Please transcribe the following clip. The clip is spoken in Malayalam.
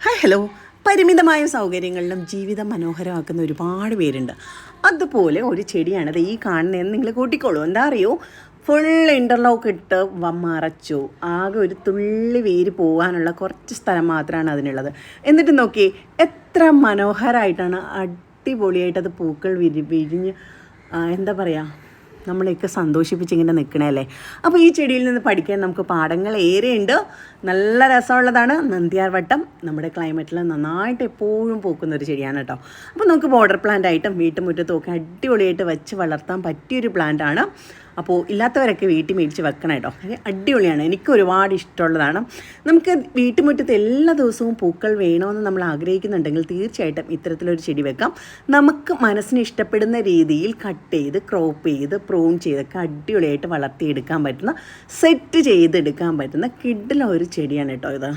Hi hello. പരിമിതമായ സൗകര്യങ്ങളിലും ജീവിതം മനോഹരമാക്കുന്ന ഒരുപാട് പേരുണ്ട്. അതുപോലെ ഒരു ചെടിയാണത് ഈ കാണുന്നതെന്ന് നിങ്ങൾ കൂട്ടിക്കോളൂ. എന്താ അറിയോ, ഫുൾ ഇൻ്റർലോക്ക് ഇട്ട് മറച്ചു. ആകെ ഒരു തുള്ളി വേര് പോകാനുള്ള കുറച്ച് സ്ഥലം മാത്രമാണ് അതിനുള്ളത്. എന്നിട്ട് നോക്കി എത്ര മനോഹരമായിട്ടാണ്, അടിപൊളിയായിട്ട് അത് പൂക്കൾ വിരിഞ്ഞ് എന്താ പറയുക, നമ്മളെയൊക്കെ സന്തോഷിപ്പിച്ചിങ്ങനെ നിൽക്കണല്ലേ. അപ്പോൾ ഈ ചെടിയിൽ നിന്ന് പഠിക്കാൻ നമുക്ക് പാഠങ്ങൾ ഏറെയുണ്ട്. നല്ല രസമുള്ളതാണ്. നന്ദ്യാർവട്ടം നമ്മുടെ ക്ലൈമറ്റിൽ നന്നായിട്ട് എപ്പോഴും പൂക്കുന്ന ഒരു ചെടിയാണ് കേട്ടോ. അപ്പോൾ നമുക്ക് ബോർഡർ പ്ലാന്റ് ആയിട്ടും വീട്ടുമുറ്റത്തും ഒക്കെ അടിപൊളിയായിട്ട് വെച്ച് വളർത്താൻ പറ്റിയൊരു പ്ലാന്റാണ്. അപ്പോൾ ഇല്ലാത്തവരൊക്കെ വീട്ടിൽ മേടിച്ച് വെക്കണം കേട്ടോ. അടിപൊളിയാണ്, എനിക്ക് ഒരുപാട് ഇഷ്ടമുള്ളതാണ്. നമുക്ക് വീട്ടുമുറ്റത്ത് എല്ലാ ദിവസവും പൂക്കൾ വേണമെന്ന് നമ്മൾ ആഗ്രഹിക്കുന്നുണ്ടെങ്കിൽ തീർച്ചയായിട്ടും ഇത്തരത്തിലൊരു ചെടി വെക്കാം. നമുക്ക് മനസ്സിന് ഇഷ്ടപ്പെടുന്ന രീതിയിൽ കട്ട് ചെയ്ത് ക്രോപ്പ് ചെയ്ത് പ്രൂൺ ചെയ്തൊക്കെ അടിപൊളിയായിട്ട് വളർത്തിയെടുക്കാൻ പറ്റുന്ന, സെറ്റ് ചെയ്തെടുക്കാൻ പറ്റുന്ന കിഡിലുള്ള ഒരു ചെടിയാണ് കേട്ടോ ഇത്.